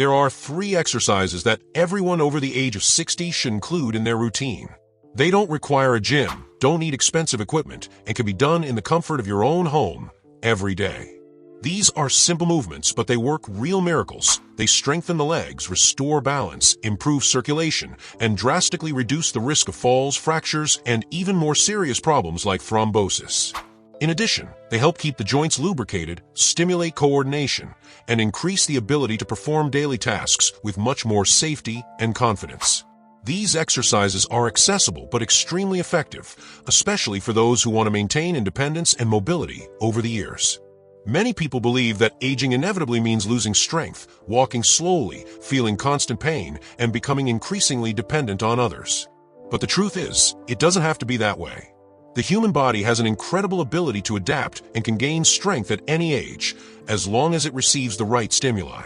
There are 3 exercises that everyone over the age of 60 should include in their routine. They don't require a gym, don't need expensive equipment, and can be done in the comfort of your own home every day. These are simple movements, but they work real miracles. They strengthen the legs, restore balance, improve circulation, and drastically reduce the risk of falls, fractures, and even more serious problems like thrombosis. In addition, they help keep the joints lubricated, stimulate coordination, and increase the ability to perform daily tasks with much more safety and confidence. These exercises are accessible but extremely effective, especially for those who want to maintain independence and mobility over the years. Many people believe that aging inevitably means losing strength, walking slowly, feeling constant pain, and becoming increasingly dependent on others. But the truth is, it doesn't have to be that way. The human body has an incredible ability to adapt and can gain strength at any age, as long as it receives the right stimuli.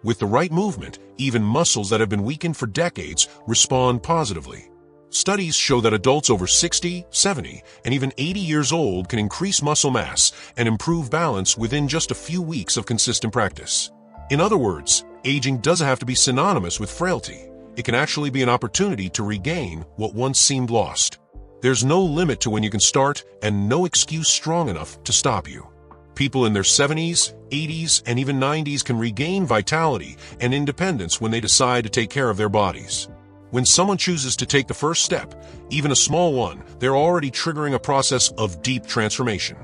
With the right movement, even muscles that have been weakened for decades respond positively. Studies show that adults over 60, 70, and even 80 years old can increase muscle mass and improve balance within just a few weeks of consistent practice. In other words, aging doesn't have to be synonymous with frailty. It can actually be an opportunity to regain what once seemed lost. There's no limit to when you can start and no excuse strong enough to stop you. People in their 70s, 80s, and even 90s can regain vitality and independence when they decide to take care of their bodies. When someone chooses to take the first step, even a small one, they're already triggering a process of deep transformation.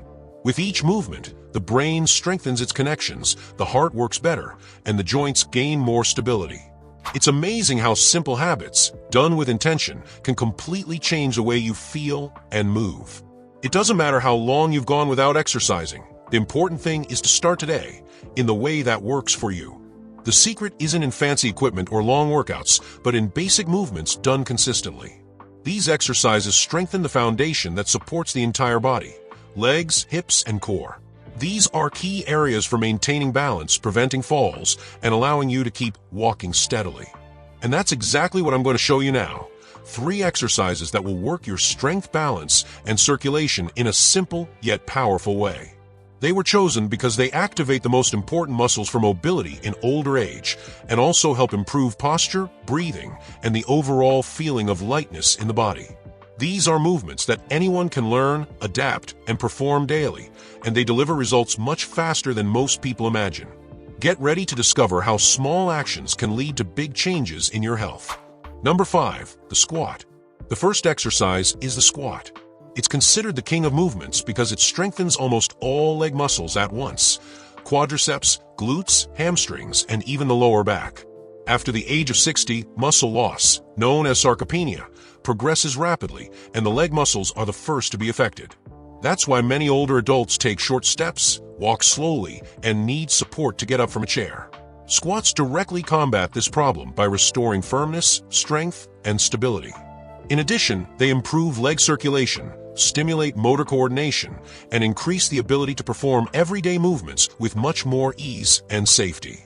With each movement, the brain strengthens its connections, the heart works better, and the joints gain more stability. It's amazing how simple habits, done with intention, can completely change the way you feel and move. It doesn't matter how long you've gone without exercising. The important thing is to start today, in the way that works for you. The secret isn't in fancy equipment or long workouts, but in basic movements done consistently. These exercises strengthen the foundation that supports the entire body: legs, hips, and core. These are key areas for maintaining balance, preventing falls, and allowing you to keep walking steadily. And that's exactly what I'm going to show you now. 3 exercises that will work your strength, balance, and circulation in a simple yet powerful way. They were chosen because they activate the most important muscles for mobility in older age and also help improve posture, breathing, and the overall feeling of lightness in the body. These are movements that anyone can learn, adapt, and perform daily, and they deliver results much faster than most people imagine. Get ready to discover how small actions can lead to big changes in your health. Number 5, the squat. The first exercise is the squat. It's considered the king of movements because it strengthens almost all leg muscles at once: quadriceps, glutes, hamstrings, and even the lower back. After the age of 60, muscle loss, known as sarcopenia, progresses rapidly, and the leg muscles are the first to be affected. That's why many older adults take short steps, walk slowly, and need support to get up from a chair. Squats directly combat this problem by restoring firmness, strength, and stability. In addition, they improve leg circulation, stimulate motor coordination, and increase the ability to perform everyday movements with much more ease and safety.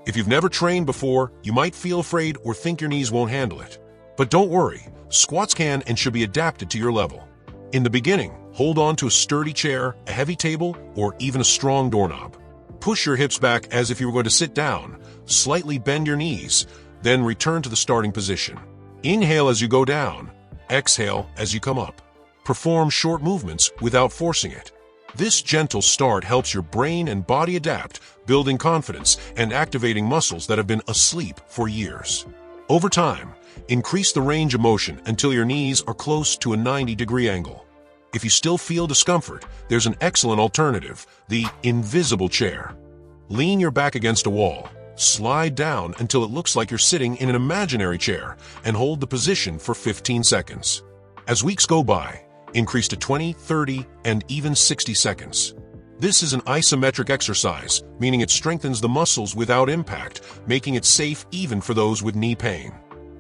If you've never trained before, you might feel afraid or think your knees won't handle it. But don't worry, squats can and should be adapted to your level. In the beginning, hold on to a sturdy chair, a heavy table, or even a strong doorknob. Push your hips back as if you were going to sit down, slightly bend your knees, then return to the starting position. Inhale as you go down, exhale as you come up. Perform short movements without forcing it. This gentle start helps your brain and body adapt, building confidence and activating muscles that have been asleep for years. Over time, increase the range of motion until your knees are close to a 90-degree angle. If you still feel discomfort, there's an excellent alternative: the invisible chair. Lean your back against a wall, slide down until it looks like you're sitting in an imaginary chair, and hold the position for 15 seconds. As weeks go by, increase to 20, 30, and even 60 seconds. This is an isometric exercise, meaning it strengthens the muscles without impact, making it safe even for those with knee pain.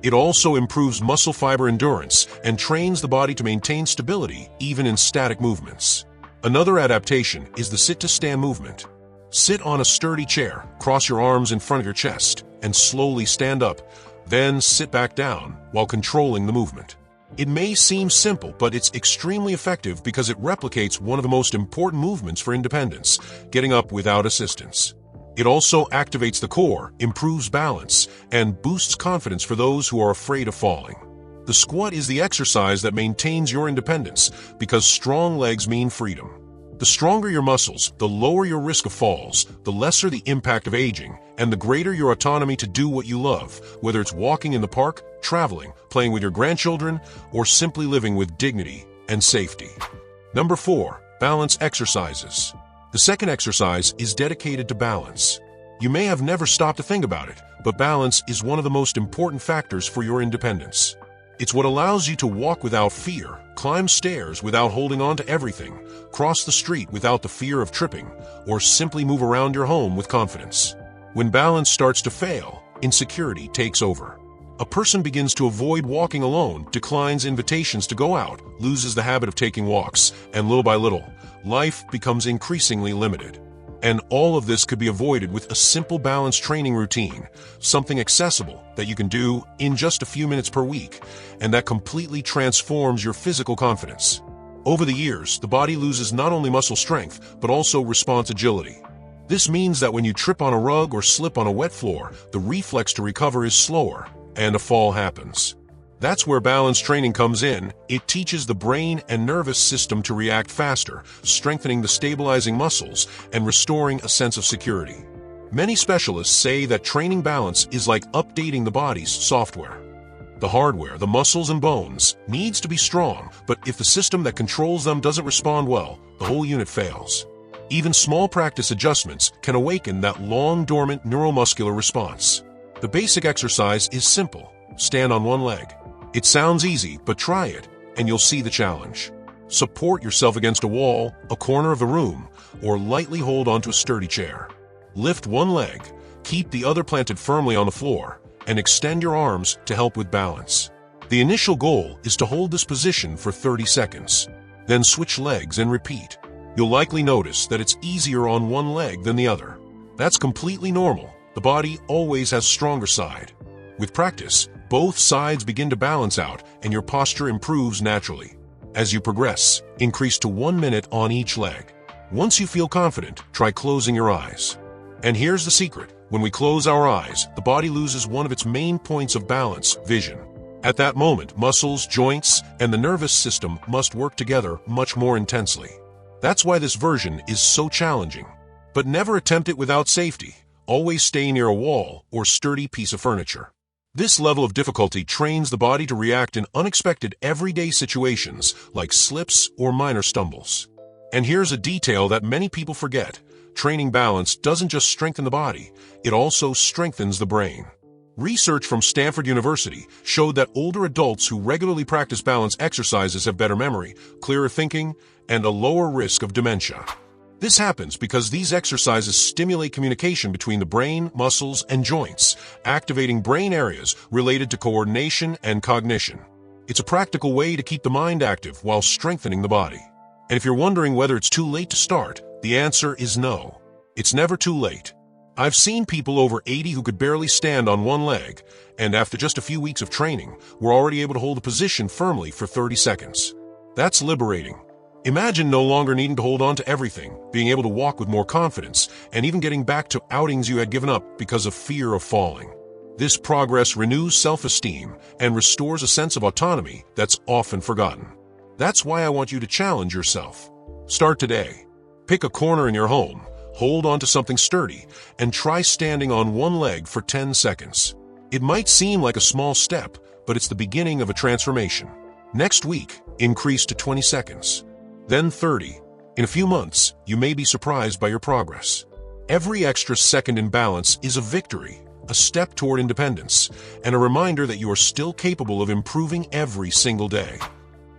It also improves muscle fiber endurance and trains the body to maintain stability even in static movements. Another adaptation is the sit-to-stand movement. Sit on a sturdy chair, cross your arms in front of your chest, and slowly stand up, then sit back down while controlling the movement. It may seem simple, but it's extremely effective because it replicates one of the most important movements for independence: getting up without assistance. It also activates the core, improves balance, and boosts confidence for those who are afraid of falling. The squat is the exercise that maintains your independence because strong legs mean freedom. The stronger your muscles, the lower your risk of falls, the lesser the impact of aging, and the greater your autonomy to do what you love, whether it's walking in the park, traveling, playing with your grandchildren, or simply living with dignity and safety. Number 4. Balance exercises. The second exercise is dedicated to balance. You may have never stopped to think about it, but balance is one of the most important factors for your independence. It's what allows you to walk without fear, climb stairs without holding on to everything, cross the street without the fear of tripping, or simply move around your home with confidence. When balance starts to fail, insecurity takes over. A person begins to avoid walking alone, declines invitations to go out, loses the habit of taking walks, and little by little, life becomes increasingly limited. And all of this could be avoided with a simple balance training routine, something accessible that you can do in just a few minutes per week, and that completely transforms your physical confidence. Over the years, the body loses not only muscle strength, but also response agility. This means that when you trip on a rug or slip on a wet floor, the reflex to recover is slower, and a fall happens. That's where balance training comes in. It teaches the brain and nervous system to react faster, strengthening the stabilizing muscles and restoring a sense of security. Many specialists say that training balance is like updating the body's software. The hardware, the muscles and bones, needs to be strong, but if the system that controls them doesn't respond well, the whole unit fails. Even small practice adjustments can awaken that long-dormant neuromuscular response. The basic exercise is simple. Stand on one leg. It sounds easy, but try it, and you'll see the challenge. Support yourself against a wall, a corner of the room, or lightly hold onto a sturdy chair. Lift one leg, keep the other planted firmly on the floor, and extend your arms to help with balance. The initial goal is to hold this position for 30 seconds. Then switch legs and repeat. You'll likely notice that it's easier on one leg than the other. That's completely normal. The body always has a stronger side. With practice, both sides begin to balance out and your posture improves naturally. As you progress, increase to 1 minute on each leg. Once you feel confident, try closing your eyes. And here's the secret. When we close our eyes, the body loses one of its main points of balance, vision. At that moment, muscles, joints, and the nervous system must work together much more intensely. That's why this version is so challenging. But never attempt it without safety. Always stay near a wall or sturdy piece of furniture. This level of difficulty trains the body to react in unexpected everyday situations like slips or minor stumbles. And here's a detail that many people forget. Training balance doesn't just strengthen the body, it also strengthens the brain. Research from Stanford University showed that older adults who regularly practice balance exercises have better memory, clearer thinking, and a lower risk of dementia. This happens because these exercises stimulate communication between the brain, muscles, and joints, activating brain areas related to coordination and cognition. It's a practical way to keep the mind active while strengthening the body. And if you're wondering whether it's too late to start, the answer is no. It's never too late. I've seen people over 80 who could barely stand on one leg, and after just a few weeks of training, were already able to hold a position firmly for 30 seconds. That's liberating. Imagine no longer needing to hold on to everything, being able to walk with more confidence, and even getting back to outings you had given up because of fear of falling. This progress renews self-esteem and restores a sense of autonomy that's often forgotten. That's why I want you to challenge yourself. Start today. Pick a corner in your home, hold on to something sturdy, and try standing on one leg for 10 seconds. It might seem like a small step, but it's the beginning of a transformation. Next week, increase to 20 seconds. Then 30. In a few months, you may be surprised by your progress. Every extra second in balance is a victory, a step toward independence, and a reminder that you are still capable of improving every single day.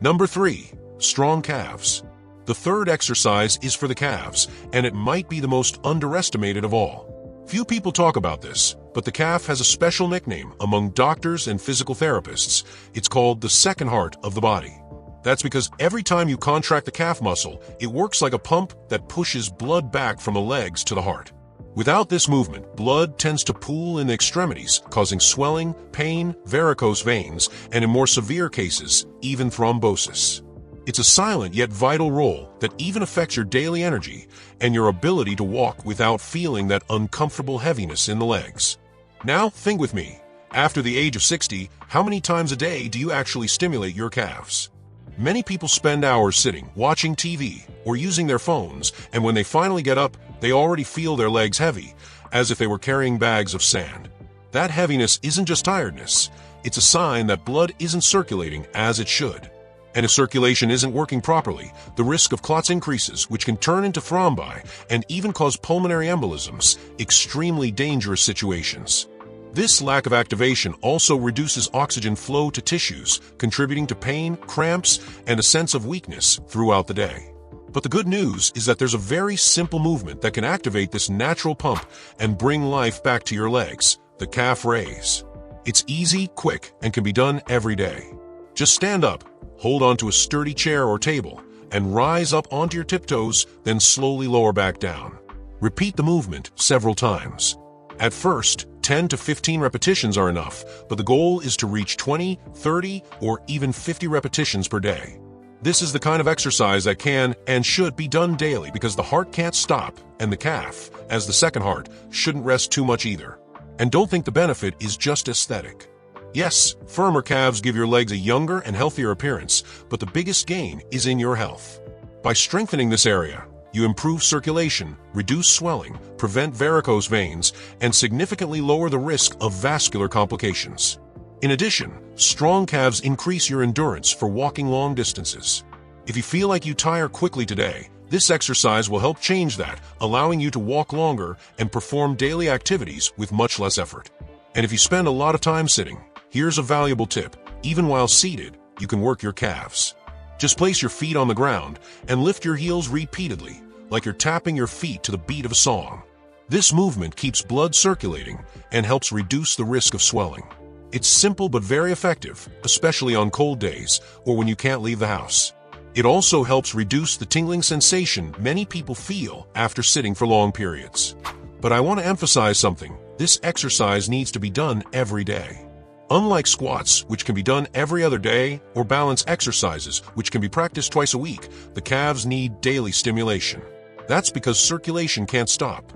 Number 3. Strong calves. The third exercise is for the calves, and it might be the most underestimated of all. Few people talk about this, but the calf has a special nickname among doctors and physical therapists. It's called the second heart of the body. That's because every time you contract the calf muscle, it works like a pump that pushes blood back from the legs to the heart. Without this movement, blood tends to pool in the extremities, causing swelling, pain, varicose veins, and in more severe cases, even thrombosis. It's a silent yet vital role that even affects your daily energy and your ability to walk without feeling that uncomfortable heaviness in the legs. Now, think with me. After the age of 60, how many times a day do you actually stimulate your calves? Many people spend hours sitting, watching TV, or using their phones, and when they finally get up, they already feel their legs heavy, as if they were carrying bags of sand. That heaviness isn't just tiredness, it's a sign that blood isn't circulating as it should. And if circulation isn't working properly, the risk of clots increases, which can turn into thrombi and even cause pulmonary embolisms, extremely dangerous situations. This lack of activation also reduces oxygen flow to tissues, contributing to pain, cramps, and a sense of weakness throughout the day. But the good news is that there's a very simple movement that can activate this natural pump and bring life back to your legs: the calf raise. It's easy, quick, and can be done every day. Just stand up, hold onto a sturdy chair or table, and rise up onto your tiptoes, then slowly lower back down. Repeat the movement several times. At first, 10 to 15 repetitions are enough, but the goal is to reach 20, 30, or even 50 repetitions per day. This is the kind of exercise that can and should be done daily because the heart can't stop, and the calf, as the second heart, shouldn't rest too much either. And don't think the benefit is just aesthetic. Yes, firmer calves give your legs a younger and healthier appearance, but the biggest gain is in your health. By strengthening this area, you improve circulation, reduce swelling, prevent varicose veins, and significantly lower the risk of vascular complications. In addition, strong calves increase your endurance for walking long distances. If you feel like you tire quickly today, this exercise will help change that, allowing you to walk longer and perform daily activities with much less effort. And if you spend a lot of time sitting, here's a valuable tip. Even while seated, you can work your calves. Just place your feet on the ground and lift your heels repeatedly, like you're tapping your feet to the beat of a song. This movement keeps blood circulating and helps reduce the risk of swelling. It's simple but very effective, especially on cold days or when you can't leave the house. It also helps reduce the tingling sensation many people feel after sitting for long periods. But I want to emphasize something. This exercise needs to be done every day. Unlike squats, which can be done every other day, or balance exercises, which can be practiced twice a week, the calves need daily stimulation. That's because circulation can't stop.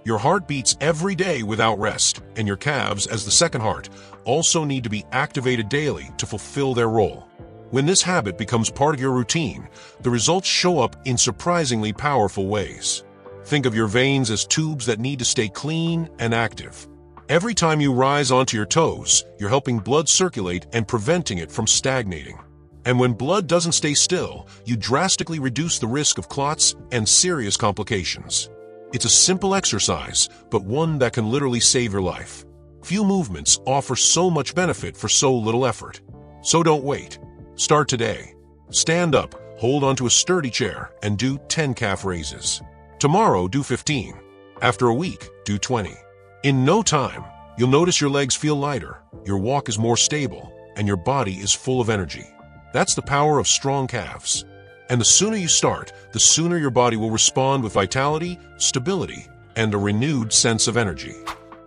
Your heart beats every day without rest, and your calves, as the second heart, also need to be activated daily to fulfill their role. When this habit becomes part of your routine, the results show up in surprisingly powerful ways. Think of your veins as tubes that need to stay clean and active. Every time you rise onto your toes, you're helping blood circulate and preventing it from stagnating. And when blood doesn't stay still, you drastically reduce the risk of clots and serious complications. It's a simple exercise, but one that can literally save your life. Few movements offer so much benefit for so little effort. So don't wait. Start today. Stand up, hold onto a sturdy chair, and do 10 calf raises. Tomorrow, do 15. After a week, do 20. In no time, you'll notice your legs feel lighter, your walk is more stable, and your body is full of energy. That's the power of strong calves. And the sooner you start, the sooner your body will respond with vitality, stability, and a renewed sense of energy.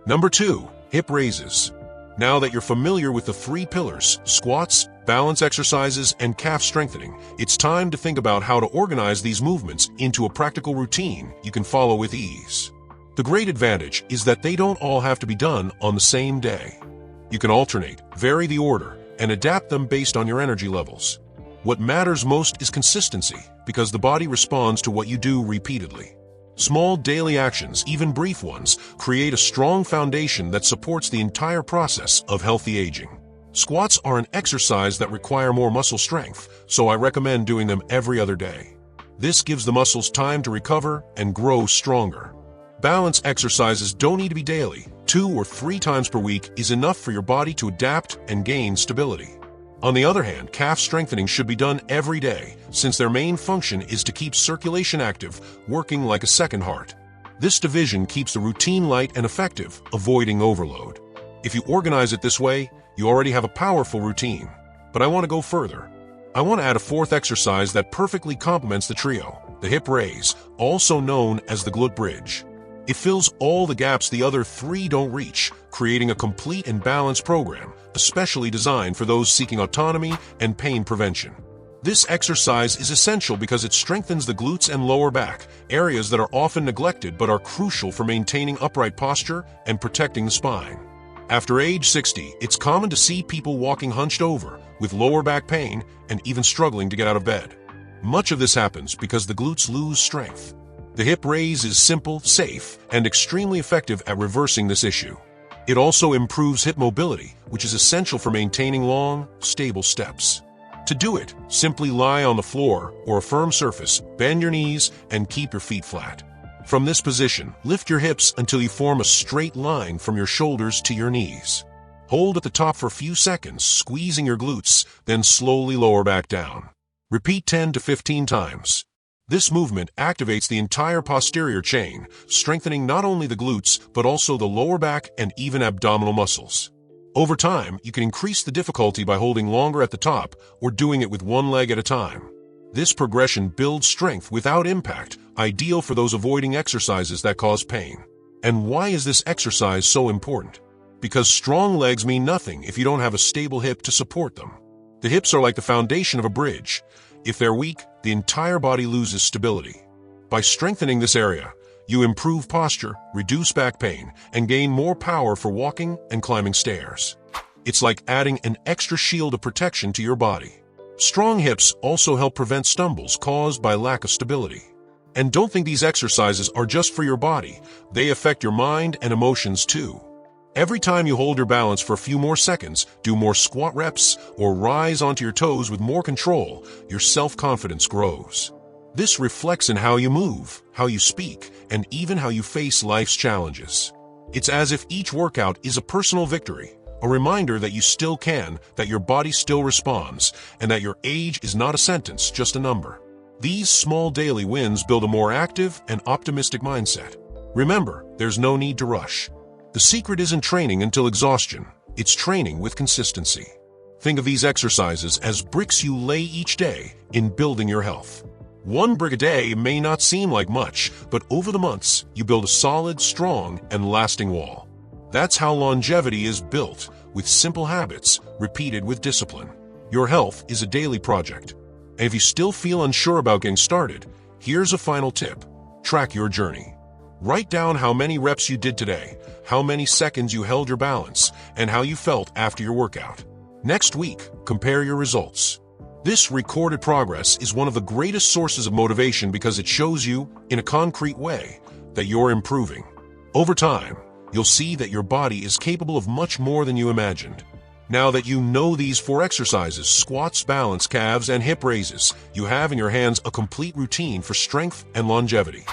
Number 2, hip raises. Now that you're familiar with the 3 pillars, squats, balance exercises, and calf strengthening, it's time to think about how to organize these movements into a practical routine you can follow with ease. The great advantage is that they don't all have to be done on the same day. You can alternate, vary the order, and adapt them based on your energy levels. What matters most is consistency, because the body responds to what you do repeatedly. Small daily actions, even brief ones, create a strong foundation that supports the entire process of healthy aging. Squats are an exercise that require more muscle strength, so I recommend doing them every other day. This gives the muscles time to recover and grow stronger. Balance exercises don't need to be daily. 2 or 3 times per week is enough for your body to adapt and gain stability. On the other hand, calf strengthening should be done every day, since their main function is to keep circulation active, working like a second heart. This division keeps the routine light and effective, avoiding overload. If you organize it this way, you already have a powerful routine. But I want to go further. I want to add a 4th exercise that perfectly complements the trio, the hip raise, also known as the glute bridge. It fills all the gaps the other 3 don't reach, creating a complete and balanced program, especially designed for those seeking autonomy and pain prevention. This exercise is essential because it strengthens the glutes and lower back, areas that are often neglected but are crucial for maintaining upright posture and protecting the spine. After age 60, it's common to see people walking hunched over, with lower back pain and even struggling to get out of bed. Much of this happens because the glutes lose strength. The hip raise is simple, safe, and extremely effective at reversing this issue. It also improves hip mobility, which is essential for maintaining long, stable steps. To do it, simply lie on the floor or a firm surface, bend your knees, and keep your feet flat. From this position, lift your hips until you form a straight line from your shoulders to your knees. Hold at the top for a few seconds, squeezing your glutes, then slowly lower back down. Repeat 10 to 15 times. This movement activates the entire posterior chain, strengthening not only the glutes, but also the lower back and even abdominal muscles. Over time, you can increase the difficulty by holding longer at the top or doing it with one leg at a time. This progression builds strength without impact, ideal for those avoiding exercises that cause pain. And why is this exercise so important? Because strong legs mean nothing if you don't have a stable hip to support them. The hips are like the foundation of a bridge. If they're weak, the entire body loses stability. By strengthening this area, you improve posture, reduce back pain, and gain more power for walking and climbing stairs. It's like adding an extra shield of protection to your body. Strong hips also help prevent stumbles caused by lack of stability. And don't think these exercises are just for your body. They affect your mind and emotions too. Every time you hold your balance for a few more seconds, do more squat reps, or rise onto your toes with more control, your self-confidence grows. This reflects in how you move, how you speak, and even how you face life's challenges. It's as if each workout is a personal victory, a reminder that you still can, that your body still responds, and that your age is not a sentence, just a number. These small daily wins build a more active and optimistic mindset. Remember, there's no need to rush. The secret isn't training until exhaustion, it's training with consistency. Think of these exercises as bricks you lay each day in building your health. One brick a day may not seem like much, but over the months, you build a solid, strong, and lasting wall. That's how longevity is built, with simple habits, repeated with discipline. Your health is a daily project. And if you still feel unsure about getting started, here's a final tip. Track your journey. Write down how many reps you did today, how many seconds you held your balance, and how you felt after your workout. Next week, compare your results. This recorded progress is one of the greatest sources of motivation because it shows you, in a concrete way, that you're improving. Over time, you'll see that your body is capable of much more than you imagined. Now that you know these 4 exercises, squats, balance, calves, and hip raises, you have in your hands a complete routine for strength and longevity.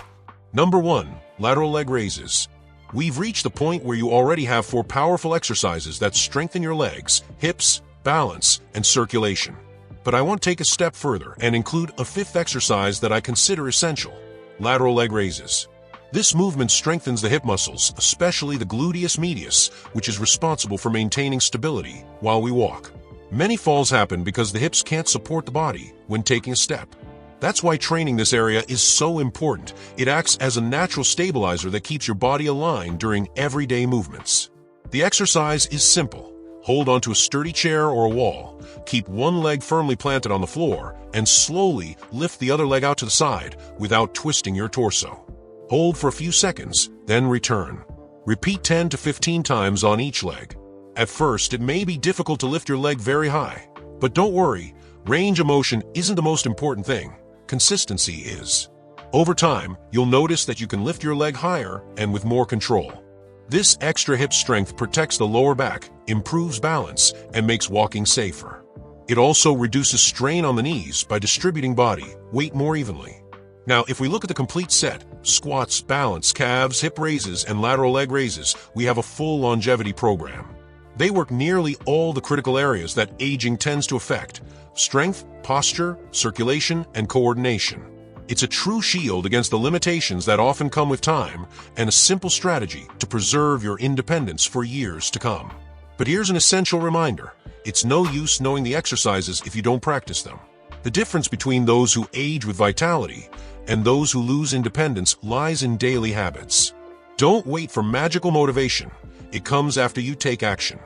Number 1. Lateral leg raises. We've reached the point where you already have 4 powerful exercises that strengthen your legs, hips, balance, and circulation. But I want to take a step further and include a 5th exercise that I consider essential: lateral leg raises. This movement strengthens the hip muscles, especially the gluteus medius, which is responsible for maintaining stability while we walk. Many falls happen because the hips can't support the body when taking a step. That's why training this area is so important. It acts as a natural stabilizer that keeps your body aligned during everyday movements. The exercise is simple. Hold onto a sturdy chair or a wall, keep one leg firmly planted on the floor, and slowly lift the other leg out to the side without twisting your torso. Hold for a few seconds, then return. Repeat 10 to 15 times on each leg. At first, it may be difficult to lift your leg very high, but don't worry, range of motion isn't the most important thing. Consistency is. Over time, you'll notice that you can lift your leg higher and with more control. This extra hip strength protects the lower back, improves balance, and makes walking safer. It also reduces strain on the knees by distributing body weight more evenly. Now, if we look at the complete set, squats, balance, calves, hip raises, and lateral leg raises, we have a full longevity program. They work nearly all the critical areas that aging tends to affect: strength, posture, circulation, and coordination. It's a true shield against the limitations that often come with time, and a simple strategy to preserve your independence for years to come. But here's an essential reminder. It's no use knowing the exercises if you don't practice them. The difference between those who age with vitality and those who lose independence lies in daily habits. Don't wait for magical motivation. It comes after you take action.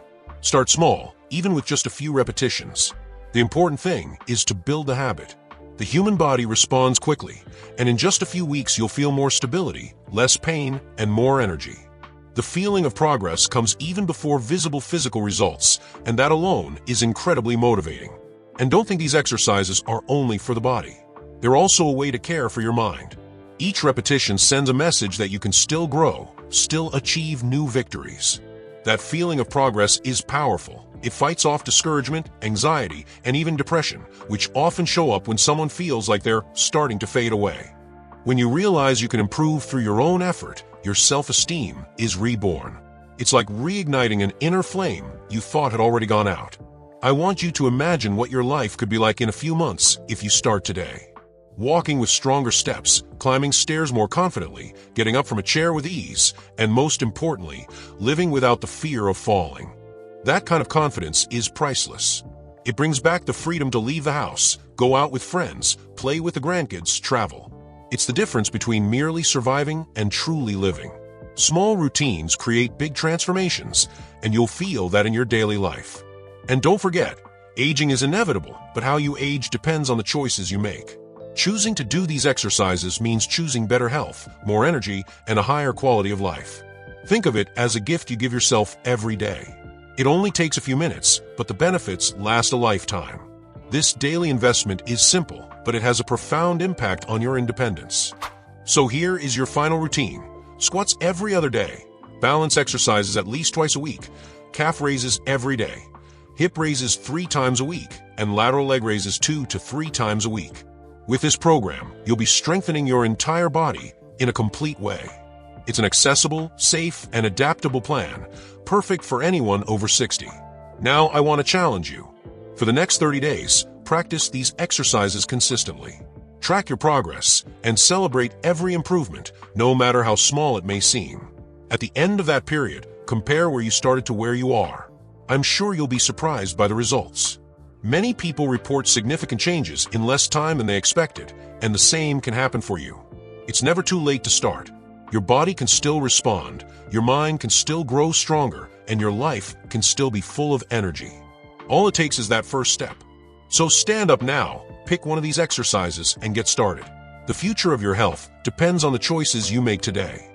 Start small, even with just a few repetitions. The important thing is to build the habit. The human body responds quickly, and in just a few weeks you'll feel more stability, less pain, and more energy. The feeling of progress comes even before visible physical results, and that alone is incredibly motivating. And don't think these exercises are only for the body. They're also a way to care for your mind. Each repetition sends a message that you can still grow, still achieve new victories. That feeling of progress is powerful. It fights off discouragement, anxiety, and even depression, which often show up when someone feels like they're starting to fade away. When you realize you can improve through your own effort, your self-esteem is reborn. It's like reigniting an inner flame you thought had already gone out. I want you to imagine what your life could be like in a few months if you start today. Walking with stronger steps, climbing stairs more confidently, getting up from a chair with ease, and most importantly, living without the fear of falling. That kind of confidence is priceless. It brings back the freedom to leave the house, go out with friends, play with the grandkids, travel. It's the difference between merely surviving and truly living. Small routines create big transformations, and you'll feel that in your daily life. And don't forget, aging is inevitable, but how you age depends on the choices you make. Choosing to do these exercises means choosing better health, more energy, and a higher quality of life. Think of it as a gift you give yourself every day. It only takes a few minutes, but the benefits last a lifetime. This daily investment is simple, but it has a profound impact on your independence. So here is your final routine. Squats every other day, balance exercises at least twice a week, calf raises every day, hip raises 3 times a week, and lateral leg raises 2 to 3 times a week. With this program, you'll be strengthening your entire body in a complete way. It's an accessible, safe, and adaptable plan, perfect for anyone over 60. Now I want to challenge you. For the next 30 days, practice these exercises consistently. Track your progress and celebrate every improvement, no matter how small it may seem. At the end of that period, compare where you started to where you are. I'm sure you'll be surprised by the results. Many people report significant changes in less time than they expected, and the same can happen for you. It's never too late to start. Your body can still respond, your mind can still grow stronger, and your life can still be full of energy. All it takes is that first step. So stand up now, pick one of these exercises, and get started. The future of your health depends on the choices you make today.